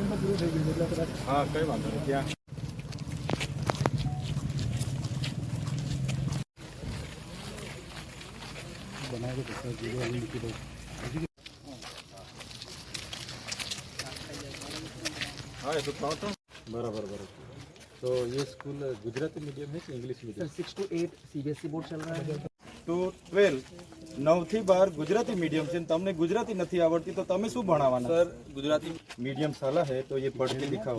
हाँ कई बात नहीं क्या हाँ ये तो बराबर बराबर। तो ये स्कूल गुजराती मीडियम है कि English medium? 6 to 8 CBSE board चल रहा है। तो 12 9 થી 12 गुजराती मीडियम से तमने गुजराती नहीं आवड़ती तो तमे शू भणावाना? सर गुजराती मीडियम शाला है तो ये पढ़ के दिखाओ।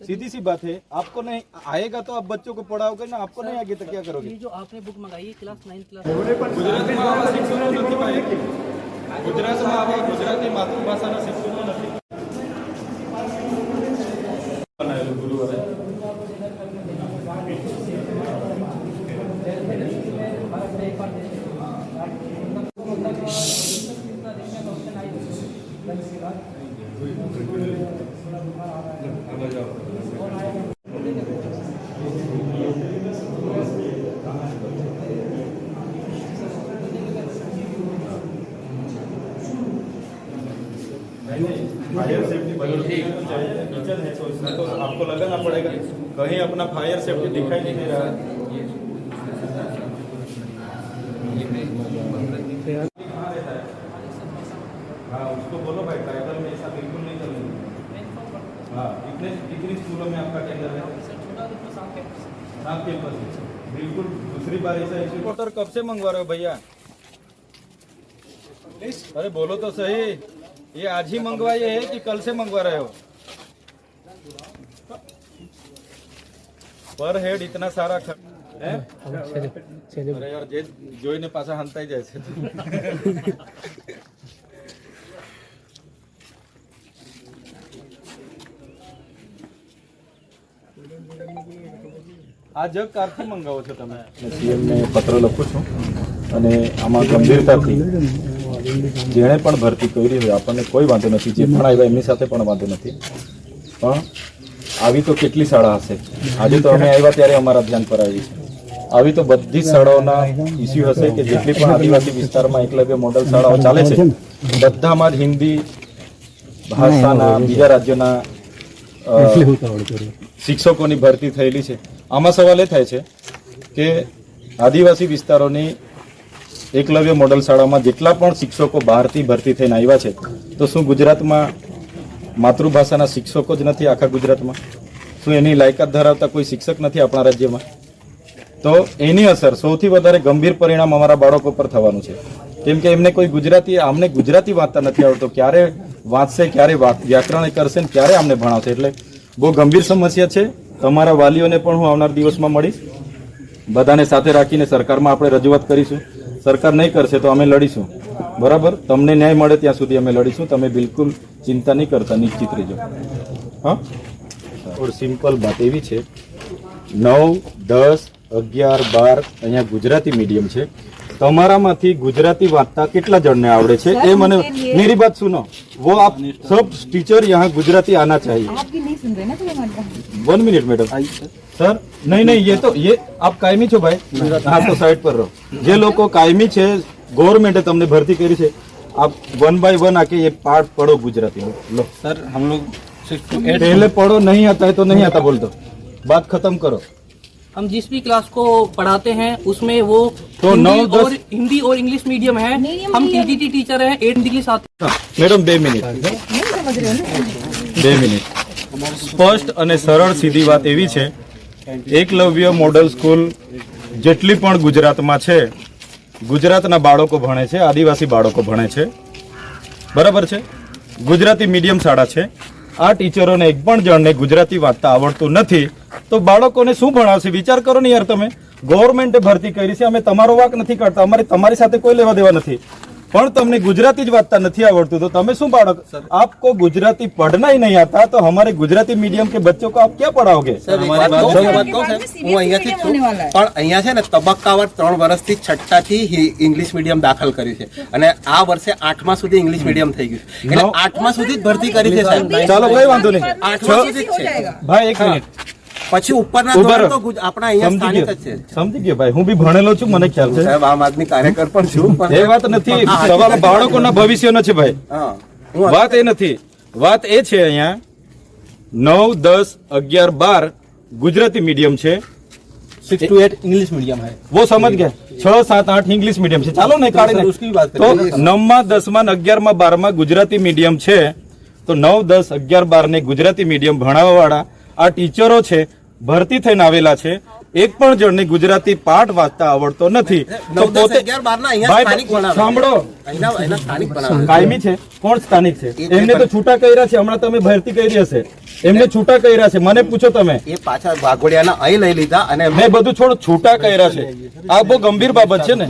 सीधी सी बात है, आपको नहीं आएगा तो आप बच्चों को पढ़ाओगे ना, आपको नहीं आगे तो क्या करोगे? ये जो आपने बुक मंगाई है क्लास 9 क्लास गुजराती में आवा शिक्षको નથી ભાઈ। ગુજરાતમાં આવા ગુજરાતી માતૃભાષાના શિક્ષકો નથી બનાવેલું ગુરુવારે। फायर सेफ्टी टीचर है तो इसमें तो आपको लगाना पड़ेगा। कहीं अपना फायर सेफ्टी दिखाई नहीं दे रहा है। कहाँ रहता है? हाँ उसको बोलो भाई ट्राइबल में ऐसा बिल्कुल नहीं चलेगा। हाँ कितने स्कूलों में आपका टेंडर है? सात कैंपस बिल्कुल। दूसरी बार ऐसा रिपोर्टर कब से मंगवा रहे हो भैया? अरे बोलो तो सही, ये आज ही मंगवाए है कि कल से मंगवा रहे हो? पर हेड इतना सारा है? अरे यार जे જોઈને પાછા હંતાઈ જાય છે। આ જગ કારથી મંગાવો છો તમે? સીએમ ને પત્ર લખું છું અને આમાં ગંભીરતાથી જેણે પણ ભરતી કરી હોય આપણને કોઈ વાંધો નથી, જે પણ આવ્યા એમની સાથે પણ વાંધો નથી, પણ આવી તો કેટલી શાળા હશે? આજે તો અમે આવ્યા ત્યારે અમારા ધ્યાન પર આવી છે। આવી તો બધી શાળાઓના ઇસ્યુ હશે કે જેટલી પણ આદિવાસી વિસ્તારમાં એકલવ્ય મોડલ શાળાઓ ચાલે છે બધામાં જ હિન્દી ભાષાના બીજા રાજ્યોના શિક્ષકોની ભરતી થયેલી છે। આમાં સવાલ એ થાય છે કે આદિવાસી વિસ્તારોની એકલવ્ય મોડલ શાળામાં જેટલા પણ શિક્ષકો બહારથી ભરતી થઈને આવ્યા છે તો શું ગુજરાતમાં માતૃભાષાના શિક્ષકો જ નથી આખા ગુજરાતમાં? શું એની લાયકાત ધરાવતા કોઈ શિક્ષક નથી આપણા રાજ્યમાં? તો એની અસર સૌથી વધારે ગંભીર પરિણામ અમારા બાળકો પર થવાનું છે, કેમ કે એમને કોઈ ગુજરાતી અમને ગુજરાતી વાંચતા નથી આવડતો, ક્યારે વાંચશે, ક્યારે વ્યાકરણ કરશે ને ક્યારે અમને ભણાવશે? એટલે બહુ ગંભીર સમસ્યા છે। તમારા વાલીઓને પણ હું આવનાર દિવસમાં મળીશ, બધાને સાથે રાખીને સરકારમાં આપણે રજૂઆત કરીશું। सरकार नहीं करशे तो अमे लड़ीशुं, बराबर? तमने न्याय मळे त्यां सुधी अमे लड़ीशुं। तमे बिल्कुल चिंता नहीं करता, निश्चित रहो। हाँ और सिंपल बात एवी छे 9, 10, 11, 12 अहींया गुजराती मीडियम छे। तमारामांथी गुजराती वांचता केटला जणने आवडे छे ए मने मेरी बात सुनो। वो आप सब टीचर यहाँ गुजराती आना चाहिए। आप भी नहीं सुन रहे ना तो हमारी बात। 1 मिनट मैडम। सर नहीं ये तो ये आप कायमी छो भाई। हाँ तो साइड पर रहो। जे लोग कायमी छे गवर्नमेंटे तमने भर्ती करी छे, आप 1 by 1 आके ये पाठ पढ़ो गुजराती में। लो सर हम लोग पहले पढ़ो, नहीं आता है तो नहीं आता बोल दो, बात खत्म करो। हम जिस भी क्लास को पढ़ाते हैं उसमें वो तो हिंदी और इंग्लिश मीडियम है। हम टीटीटी टीचर हैं, 8 इंग्लिश आते हैं। Madam 2 minute 2 minute. स्पष्ट અને સરળ सीधी बात एवी छे, एकलव्य मॉडल स्कूल जेटली पण गुजरातमां छे, गुजरातना बाळको भणे छे, आदिवासी बाळको भणे छे, बराबर छे? गुजराती मीडियम शाळा छे। आ टीचरोने एक पण जणने गुजराती वांचता आवडતું નથી તો બાળકોને શું ભણાવશે? વિચાર કરો ને યાર તમે। ગવર્મેન્ટે ભરતી કરી છે, અમે તમારો વાક નથી કાઢતા, તમારી સાથે કોઈ લેવા દેવા નથી, પણ તમને गुजराती ज वांचता नहीं आवड़तु तो तमे शू बाळक? आपको गुजराती पढ़ना ही नहीं आता तो हमारे गुजराती मीडियम के बच्चों को आप क्या पढ़ाओगे? तबक्कावार 3 વર્ષથી 6ઠા થી इंग्लिश मीडियम दाखल કર્યું છે અને આ વર્ષે 8મા સુધી इंग्लिश मीडियम થઈ ગયું એટલે 8મા સુધી જ ભરતી કરી છે સાહેબ। ચાલો કઈ વાંધો નહીં, 8મા સુધી જ છે ભાઈ। 1 મિનિટ પછી ઉપરના ધોરણ તો આપણા અહીંયા સ્થાનિક જ છે। સમજી ગયો ભાઈ, હું બી ભણેલો છું, મને ખ્યાલ છે સાહેબ, આમ આદમી કાર્યકર પણ છું, પણ એ વાત નથી। સવાલ બાળકોના ભવિષ્યનો છે ભાઈ, વાત એ નથી। વાત એ છે અહીંયા 9, 10, 11, 12 गुजराती मीडियम છે, 6 to 8 इंग्लिश मीडियम है। वो समझ गए, 6, 7, 8 इंग्लिश मीडियम છે, ચાલો ને કાઢીને उसकी बात તો 9માં 10માં 11માં 12માં ગુજરાતી મીડિયમ છે, તો 9, 10, 11, 12 ને ગુજરાતી મીડિયમ ભણાવવા વાળા આ ટીચરો છે, ભરતી થઈને આવેલા છે, એક પણ જણને ગુજરાતી પાઠ વાંચતા આવડતો નથી, તો 9, 10, પોતે 11, 12 ના અહીંયા સ્થાનિક ભણાવે. સાંભળો, અહીંના સ્થાનિક ભણાવે. કાયમી છે, કોણ સ્થાનિક છે, એમને તો છૂટા કર્યા છે, હમણાં તમે ભરતી કરી હશે, એમને છૂટા કર્યા છે, મને પૂછો તમે, એ પાછા વાઘોડિયાના અહીં લઈ લીધા અને મેં બધું છોડ છૂટા કર્યા છે, આ બહુ ગંભીર બાબત છે ને,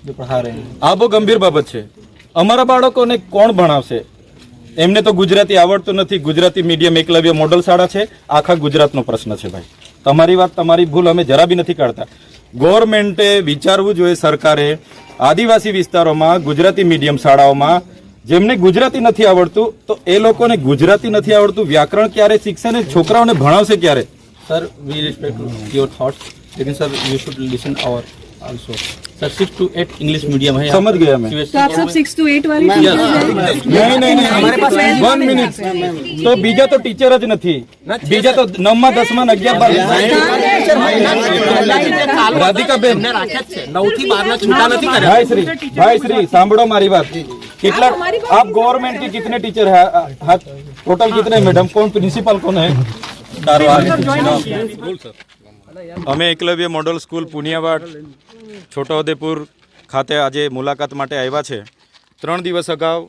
जो पढ़ा रहे हैं। આ બહુ ગંભીર બાબત છે, અમારા બાળકોને કોણ ભણાવશે, એમને તો ગુજરાતી આવડતું નથી, ગુજરાતી મીડિયમ એકલવ્ય મોડલ શાળા છે, આખા ગુજરાતનો પ્રશ્ન છે ભાઈ, તમારી વાત તમારી ભૂલ અમે જરા બી નથી કાઢતા, ગવર્મેન્ટે વિચારવું જોઈએ, સરકારે આદિવાસી વિસ્તારોમાં ગુજરાતી મીડિયમ શાળાઓમાં જેમને ગુજરાતી નથી આવડતું તો એ લોકોને ગુજરાતી નથી આવડતું, વ્યાકરણ ક્યારે શીખશે ને છોકરાઓને ભણાવશે ક્યારે? Sir we respect your thoughts, लेकिन sir you should listen our also. Sir 6 to 8 English medium है। समझ गया मैं। तो आप सब 6 to 8 वाली टीचर्स हैं? નહીં 1 મિનિટ, તો બીજા તો ટીચર જ નથી, બીજા તો 9માં 10માં 11 12 રાધિકાબેન, 9 થી 12 ના છૂટા નથી કર્યા. भाई श्री સાંભળો મારી વાત, कितना आप गवर्नमेंट के कितने टीचर है, टोटल कितने मैडम, कौन प्रिंसिपल कौन है? અમે એકલવ્ય મોડલ સ્કૂલ પુનિયાવાડ છોટાઉદેપુર ખાતે આજે મુલાકાત માટે આવ્યા છે। 3 દિવસ અગાઉ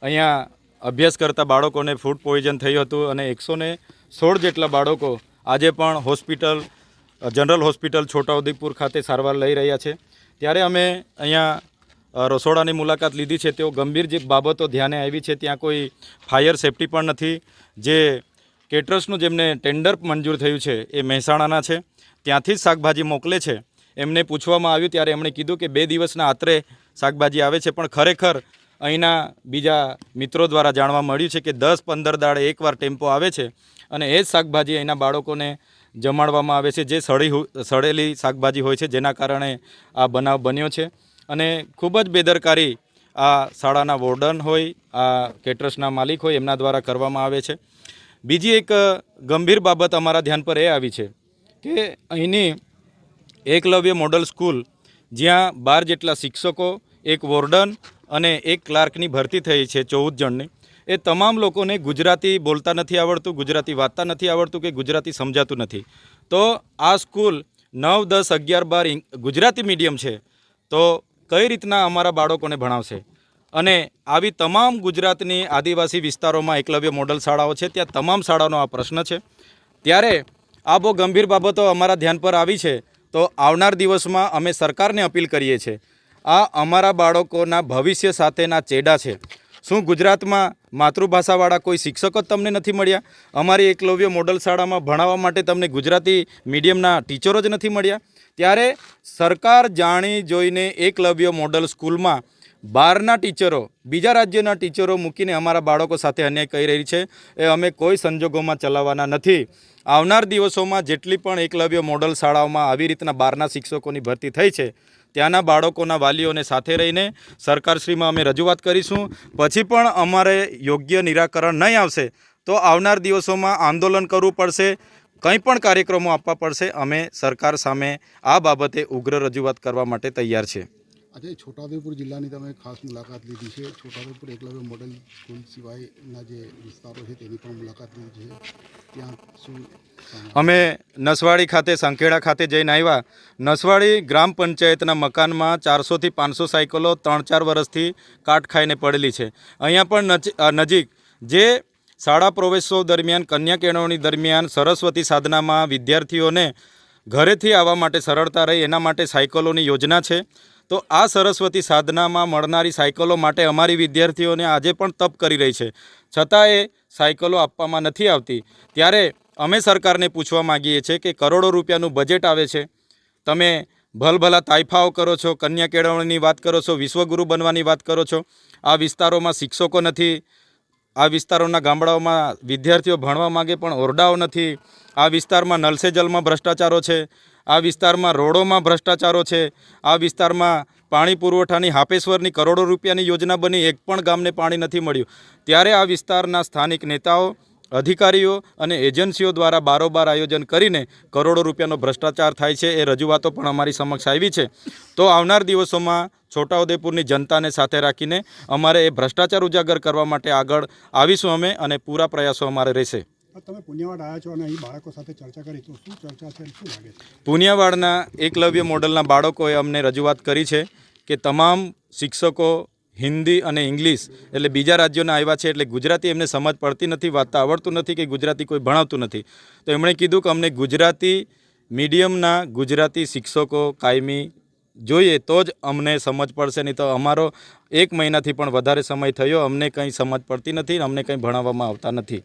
અહીંયા અભ્યાસ કરતા બાળકોને ફૂડ પોઈઝન થયું હતું અને 116 જેટલા બાળકો આજે પણ હોસ્પિટલ જનરલ હોસ્પિટલ છોટાઉદેપુર ખાતે સારવાર લઈ રહ્યા છે। ત્યારે અમે અહીંયા રસોડાની મુલાકાત લીધી છે, તેઓ ગંભીર જે બાબતો ધ્યાને આવી છે, ત્યાં કોઈ ફાયર સેફટી પણ નથી, જે કેટરર્સનું જેમને ટેન્ડર મંજૂર થયું છે એ મહેસાણાના છે, ત્યાંથી જ શાકભાજી મોકલે છે। એમને પૂછવામાં આવ્યું ત્યારે એમણે કીધું કે 2 દિવસના આત્રે શાકભાજી આવે છે, પણ ખરેખર અહીંના બીજા મિત્રો દ્વારા જાણવા મળ્યું છે કે 10-15 દાડે એકવાર ટેમ્પો આવે છે અને એ જ શાકભાજી અહીંના બાળકોને જમાડવામાં આવે છે, જે સડેલી શાકભાજી હોય છે, જેના કારણે આ બનાવ બન્યો છે। અને ખૂબ જ બેદરકારી આ શાળાના વોર્ડન હોય, આ કેટરર્સના માલિક હોય, એમના દ્વારા કરવામાં આવે છે। બીજી એક ગંભીર બાબત અમારા ધ્યાન પર એ આવી છે કે અહીંની એકલવ્ય મોડલ સ્કૂલ જ્યાં 12 જેટલા શિક્ષકો, એક વોર્ડન અને એક ક્લાર્કની ભરતી થઈ છે 14 જણની, એ તમામ લોકોને ગુજરાતી બોલતા નથી આવડતું, ગુજરાતી વાંચતા નથી આવડતું કે ગુજરાતી સમજાતું નથી। તો આ સ્કૂલ 9, 10, 11, 12 ગુજરાતી મીડિયમ છે, તો કઈ રીતના અમારા બાળકોને ભણાવશે? અને આવી તમામ ગુજરાતની આદિવાસી વિસ્તારોમાં એકલવ્ય મોડલ શાળાઓ છે, ત્યાં તમામ શાળાનો આ પ્રશ્ન છે। ત્યારે આ બહુ ગંભીર બાબતો અમારા ધ્યાન પર આવી છે, તો આવનાર દિવસમાં અમે સરકારને અપીલ કરીએ છીએ, આ અમારા બાળકોના ભવિષ્ય સાથેના ચેડા છે। શું ગુજરાતમાં માતૃભાષાવાળા કોઈ શિક્ષકો જ તમને નથી મળ્યા? અમારી એકલવ્ય મોડલ શાળામાં ભણાવવા માટે તમને ગુજરાતી મીડિયમના ટીચરો જ નથી મળ્યા? ત્યારે સરકાર જાણી જોઈને એકલવ્ય મોડલ સ્કૂલમાં 12ના ટીચરો, બીજા રાજ્યના ટીચરો મૂકીને અમારા બાળકો સાથે અન્યાય કરી રહી છે, એ અમે કોઈ સંજોગોમાં ચલાવવાના નથી। આવનાર દિવસોમાં જેટલી પણ એકલવ્ય મોડલ શાળાઓમાં આવી રીતના 12ના શિક્ષકોની ભરતી થઈ છે, ત્યાંના બાળકોના વાલીઓને સાથે રહીને સરકારશ્રીમાં અમે રજૂઆત કરીશું। પછી પણ અમારે યોગ્ય નિરાકરણ નહીં આવશે તો આવનાર દિવસોમાં આંદોલન કરવું પડશે, કંઈ પણ કાર્યક્રમો આપવા પડશે। અમે સરકાર સામે આ બાબતે ઉગ્ર રજૂઆત કરવા માટે તૈયાર છે। આજે છોટાઉદેપુર જિલ્લાની તમે ખાસ મુલાકાત લીધી છે, છોટાઉદેપુર એકલવ્ય મોડલ સ્કૂલ સિવાયના જે વિસ્તારો છે તેની પણ મુલાકાત લીધી છે, ત્યાં શું? અમે નસવાડી ખાતે, સંખેડા ખાતે જઈને આવ્યા। નસવાડી ગ્રામ પંચાયતના મકાનમાં 400થી 500 સાયકલો 3-4 વર્ષથી કાટ ખાઈને પડેલી છે। અહીંયા પણ નજીક જે શાળા પ્રવેશોત્સવ દરમિયાન, કન્યા કેળવણી દરમિયાન સરસ્વતી સાધનામાં વિદ્યાર્થીઓને ઘરેથી આવવા માટે સરળતા રહે એના માટે સાયકલોની યોજના છે। તો આ સરસ્વતી સાધનામાં મળનારી સાયકલો માટે અમારી વિદ્યાર્થીઓને આજે પણ તપ કરી રહી છે, છતાં એ સાયકલો આપવામાં નથી આવતી। ત્યારે અમે સરકારને પૂછવા માગીએ છીએ કે કરોડો રૂપિયાનું બજેટ આવે છે, તમે ભલભલા તાઇફાઓ કરો છો, કન્યા કેળવણીની વાત કરો છો, વિશ્વગુરુ બનવાની વાત કરો છો, આ વિસ્તારોમાં શિક્ષકો નથી, આ વિસ્તારોના ગામડાઓમાં વિદ્યાર્થીઓ ભણવા માગે પણ ઓરડાઓ નથી, આ વિસ્તારમાં નલ સે જલમાં ભ્રષ્ટાચારો છે, આ વિસ્તારમાં રોડોમાં ભ્રષ્ટાચારો છે, આ વિસ્તારમાં પાણી પુરવઠાની હાપેશ્વરની કરોડો રૂપિયાની યોજના બની, એક પણ ગામને પાણી નથી મળ્યું. ત્યારે આ વિસ્તારના સ્થાનિક નેતાઓ, અધિકારીઓ અને એજન્સીઓ દ્વારા બારોબાર આયોજન કરીને કરોડો રૂપિયાનો ભ્રષ્ટાચાર થાય છે એ રજૂઆતો પણ અમારી સમક્ષ આવી છે. તો આવનાર દિવસોમાં છોટાઉદેપુરની જનતાને સાથે રાખીને અમારે એ ભ્રષ્ટાચાર ઉજાગર કરવા માટે આગળ આવીશું અમે, અને પૂરા પ્રયાસો અમારે રહેશે. તમે પુણ્યવાડ આવ્યા છો અને અહીં બાળકો સાથે ચર્ચા કરી, તો શું ચર્ચા છે, શું લાગે છે? પુનિયાવાડના એકલવ્ય મોડલના બાળકોએ અમને રજૂઆત કરી છે કે તમામ શિક્ષકો હિન્દી અને ઇંગ્લિશ એટલે બીજા રાજ્યોના આવ્યા છે, એટલે ગુજરાતી એમને સમજ પડતી નથી, વાંચતા આવડતું નથી કે ગુજરાતી કોઈ ભણાવતું નથી. તો એમણે કીધું કે અમને ગુજરાતી મીડિયમના ગુજરાતી શિક્ષકો કાયમી જોઈએ તો જ અમને સમજ પડશે, નહીં તો અમારો 1 મહિનાથી પણ વધારે સમય થયો, અમને કંઈ સમજ પડતી નથી, અમને કંઈ ભણાવવામાં આવતા નથી.